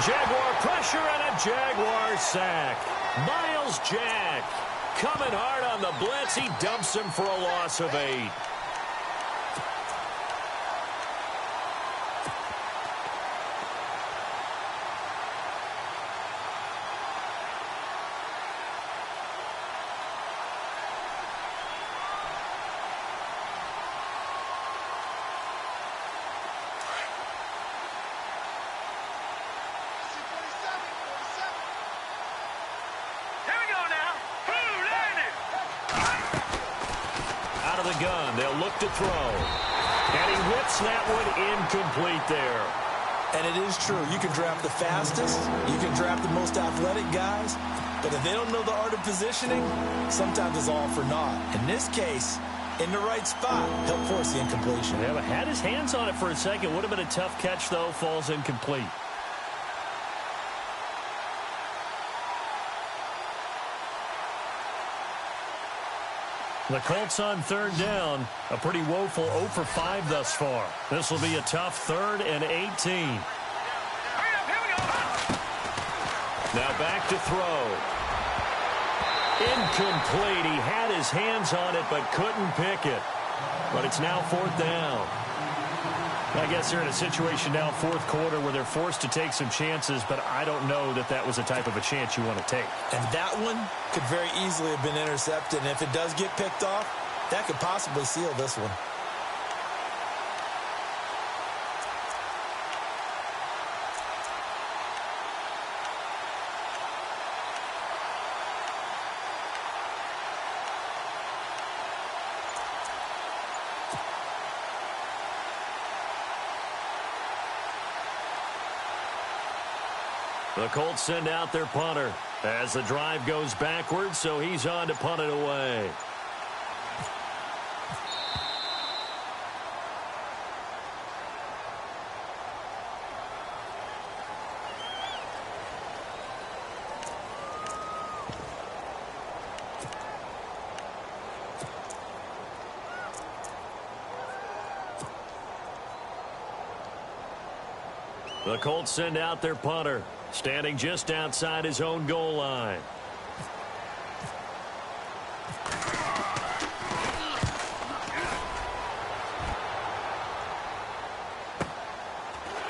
Jaguar pressure and a Jaguar sack. Miles Jack coming hard on the blitz. He dumps him for a loss of 8. the gun. They'll look to throw. And he whips that one incomplete there. And it is true. You can draft the fastest. You can draft the most athletic guys. But if they don't know the art of positioning, sometimes it's all for naught. In this case, in the right spot, he'll force the incompletion. Yeah, but had his hands on it for a second. Would have been a tough catch, though. Falls incomplete. The Colts on third down. A pretty woeful 0 for 5 thus far. This will be a tough 3rd and 18. Now back to throw. Incomplete. He had his hands on it but couldn't pick it. But it's now 4th down. I guess they're in a situation now, 4th quarter, where they're forced to take some chances, but I don't know that that was the type of a chance you want to take. And that one could very easily have been intercepted. And if it does get picked off, that could possibly seal this one. The Colts send out their punter as the drive goes backwards, so he's on to punt it away. The Colts send out their punter, standing just outside his own goal line.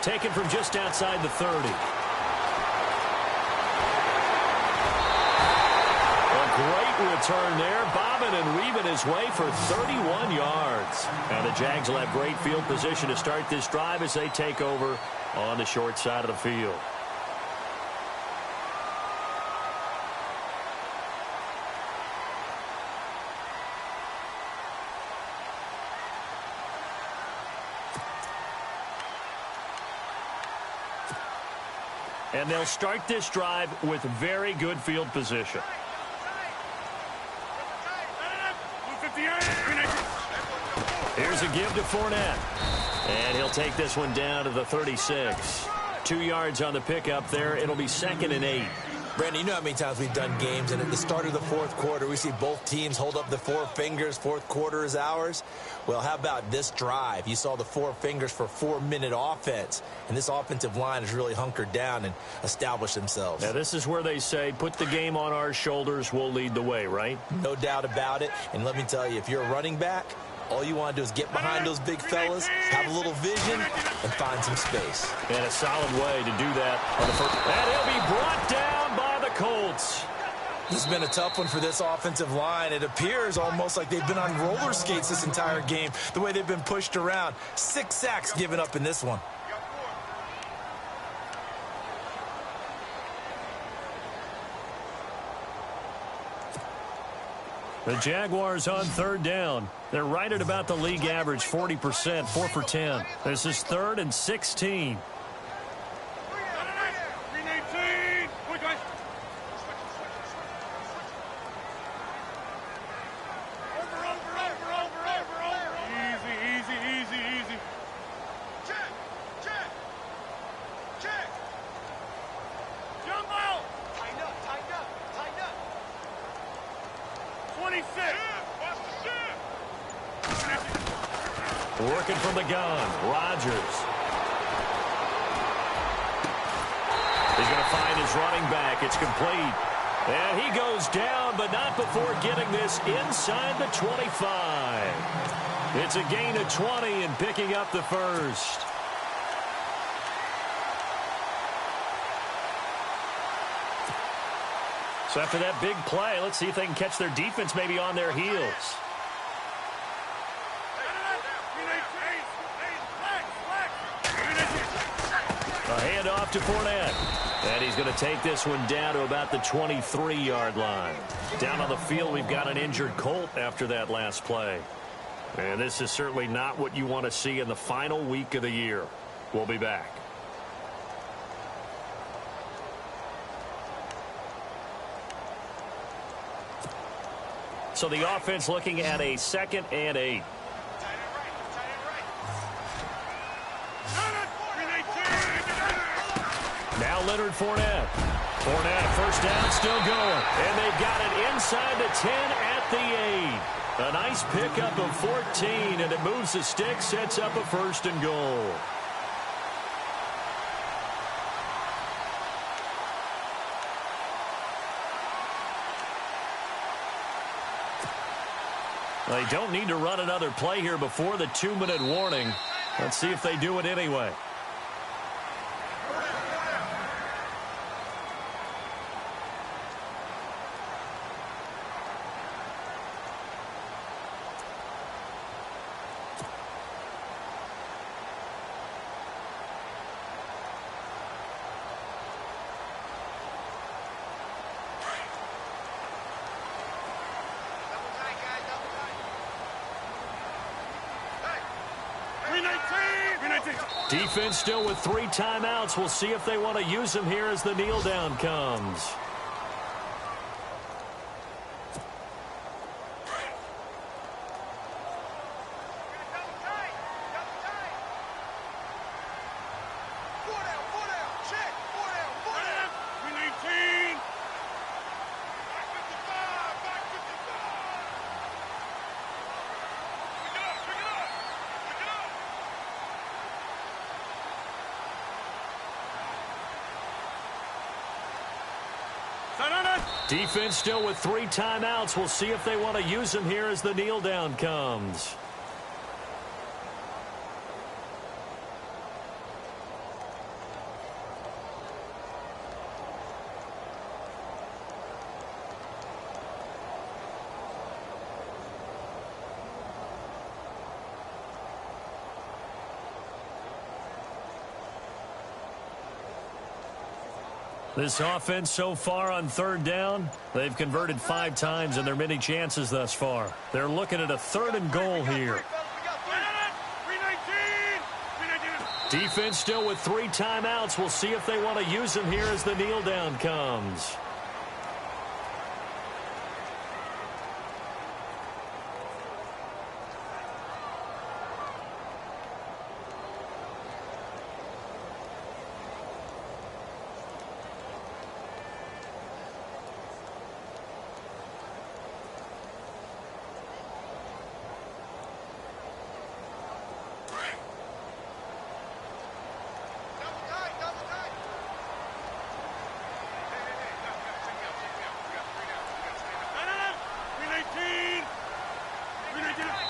Taken from just outside the 30. A great return there, bobbing and weaving his way for 31 yards. And the Jags will have great field position to start this drive as they take over on the short side of the field. And they'll start this drive with very good field position. Here's a give to Fournette. And he'll take this one down to the 36. 2 yards on the pickup there. It'll be 2nd and 8. Brandon, you know how many times we've done games, and at the start of the 4th quarter, we see both teams hold up the 4 fingers, 4th quarter is ours. Well, how about this drive? You saw the 4 fingers for 4-minute offense, and this offensive line has really hunkered down and established themselves. Now, this is where they say, put the game on our shoulders, we'll lead the way, right? No doubt about it, and let me tell you, if you're a running back, all you want to do is get behind those big fellas, have a little vision, and find some space. And a solid way to do that on the first. And he'll be brought down by the Colts. This has been a tough one for this offensive line. It appears almost like they've been on roller skates this entire game, the way they've been pushed around. 6 sacks given up in this one. The Jaguars on third down. They're right at about the league average, 40%, 4 for 10. This is 3rd and 16. Working from the gun, Rodgers. He's going to find his running back. It's complete. And he goes down, but not before getting this inside the 25. It's a gain of 20 and picking up the first. So after that big play, let's see if they can catch their defense maybe on their heels. A handoff to Fournette. And he's going to take this one down to about the 23-yard line. Down on the field, we've got an injured Colt after that last play. And this is certainly not what you want to see in the final week of the year. We'll be back. So the offense looking at a 2nd and 8. Now Leonard Fournette. Fournette, first down, still going. And they've got it inside the 10 at the 8. A nice pickup of 14, and it moves the stick, sets up a 1st and goal. They don't need to run another play here before the 2-minute warning. Let's see if they do it anyway. Defense still with 3 timeouts. We'll see if they want to use them here as the kneel down comes. Defense still with 3 timeouts. We'll see if they want to use them here as the kneel down comes. This offense so far on 3rd down, they've converted 5 times in their many chances thus far. They're looking at a 3rd and goal here. Defense still with 3 timeouts. We'll see if they want to use them here as the kneel down comes.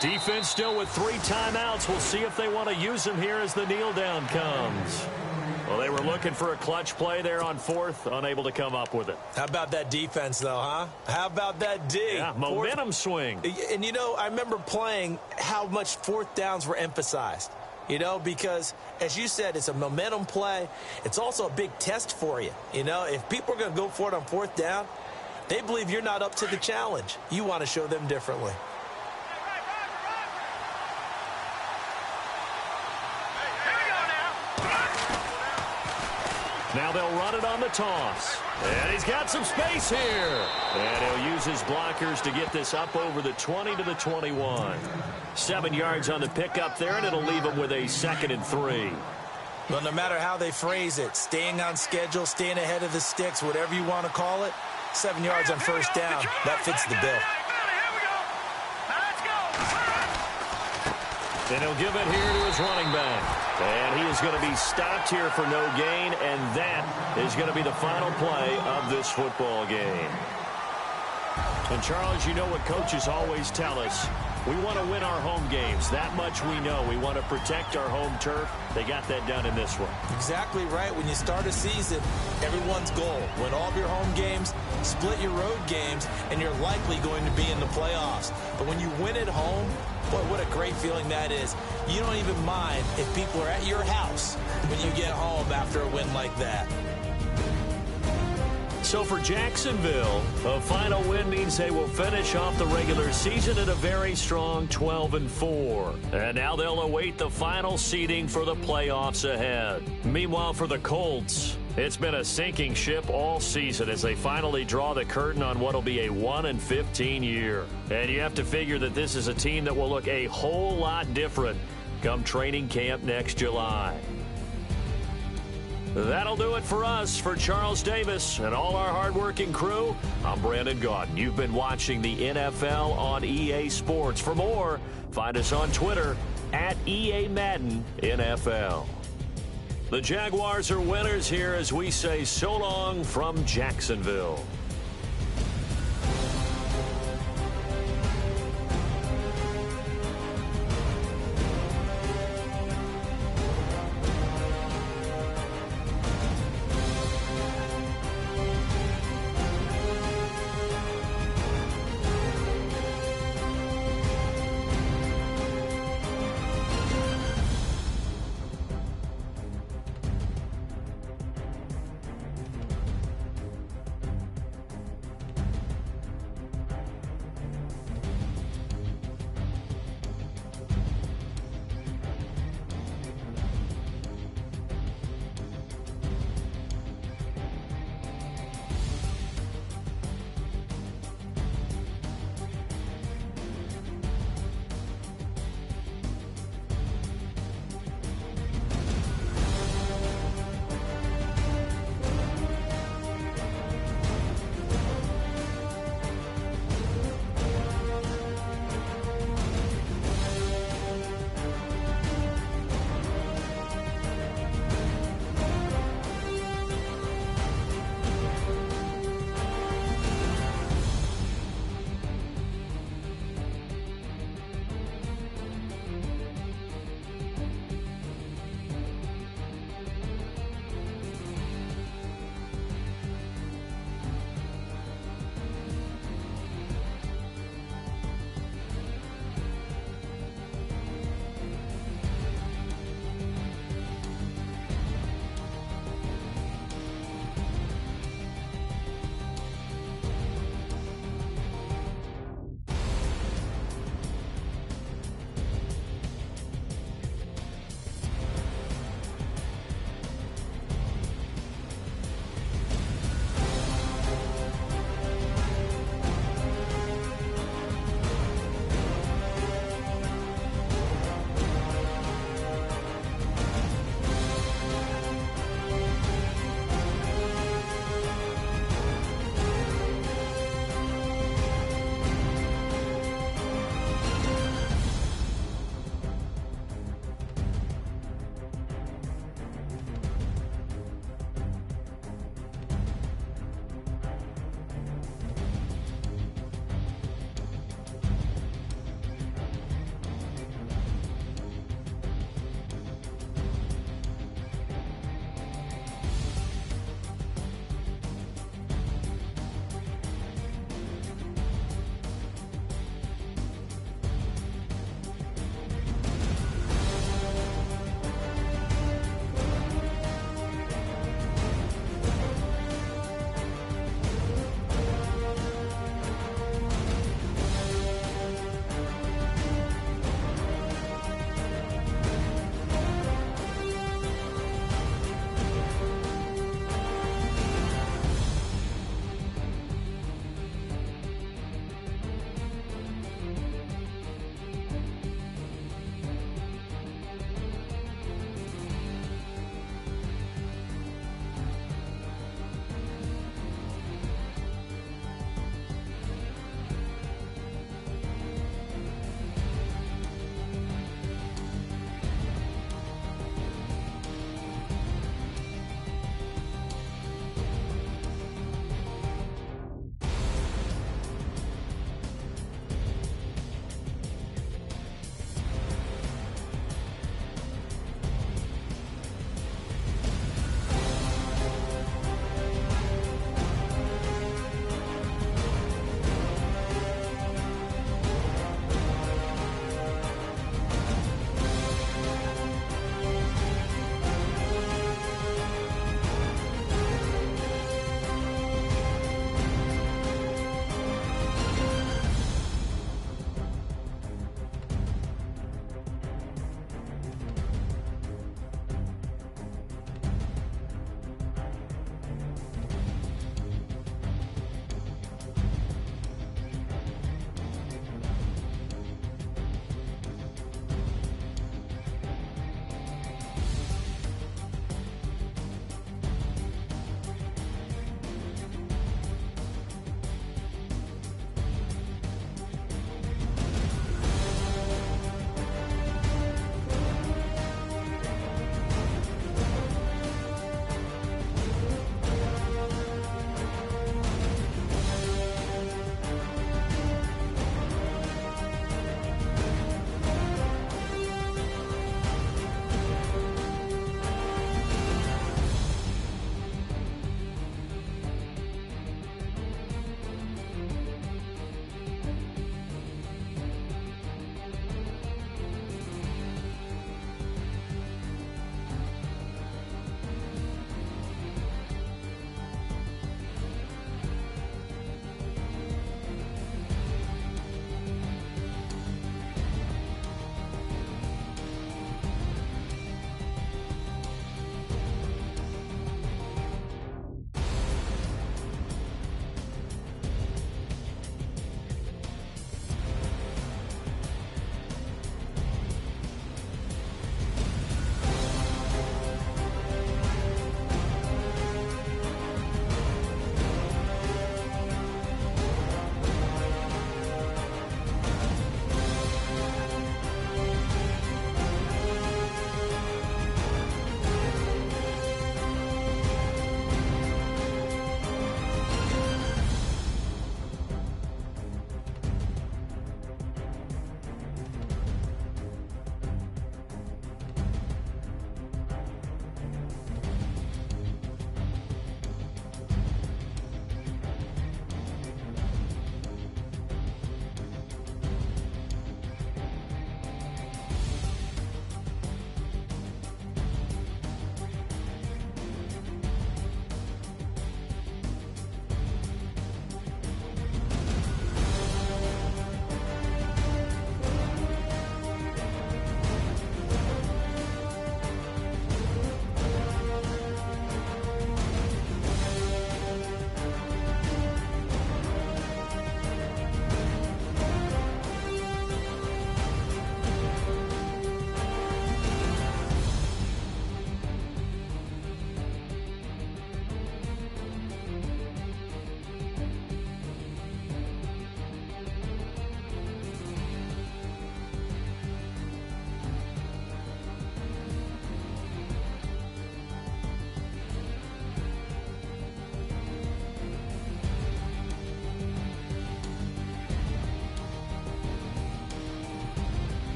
Defense still with 3 timeouts. We'll see if they want to use them here as the kneel down comes. Well, they were looking for a clutch play there on 4th, unable to come up with it. How about that defense, though, huh? How about that D? Yeah, momentum swing. And, you know, I remember playing how much 4th downs were emphasized. You know, because, as you said, it's a momentum play. It's also a big test for you. You know, if people are going to go for it on 4th down, they believe you're not up to the challenge. You want to show them differently. Now they'll run it on the toss. And he's got some space here. And he'll use his blockers to get this up over the 20 to the 21. 7 yards on the pickup there, and it'll leave him with a 2nd and 3. Well, no matter how they phrase it, staying on schedule, staying ahead of the sticks, whatever you want to call it, 7 yards on 1st down, that fits the bill. And he'll give it here to his running back. And he is going to be stopped here for no gain, and that is going to be the final play of this football game. And, Charles, you know what coaches always tell us. We want to win our home games. That much we know. We want to protect our home turf. They got that done in this one. Exactly right. When you start a season, everyone's goal, win all of your home games, split your road games, and you're likely going to be in the playoffs. But when you win at home, boy, what a great feeling that is. You don't even mind if people are at your house when you get home after a win like that. So for Jacksonville, a final win means they will finish off the regular season at a very strong 12-4. And now they'll await the final seeding for the playoffs ahead. Meanwhile, for the Colts, it's been a sinking ship all season as they finally draw the curtain on what will be a 1-15 year. And you have to figure that this is a team that will look a whole lot different come training camp next July. That'll do it for us. For Charles Davis and all our hardworking crew, I'm Brandon Gaudin. You've been watching the NFL on EA Sports. For more, find us on Twitter at EA Madden NFL. The Jaguars are winners here as we say so long from Jacksonville.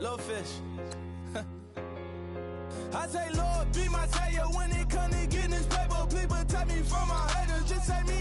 little fish. I say, Lord, be my savior when it comes to getting this paper. Please protect me from my haters. Just say me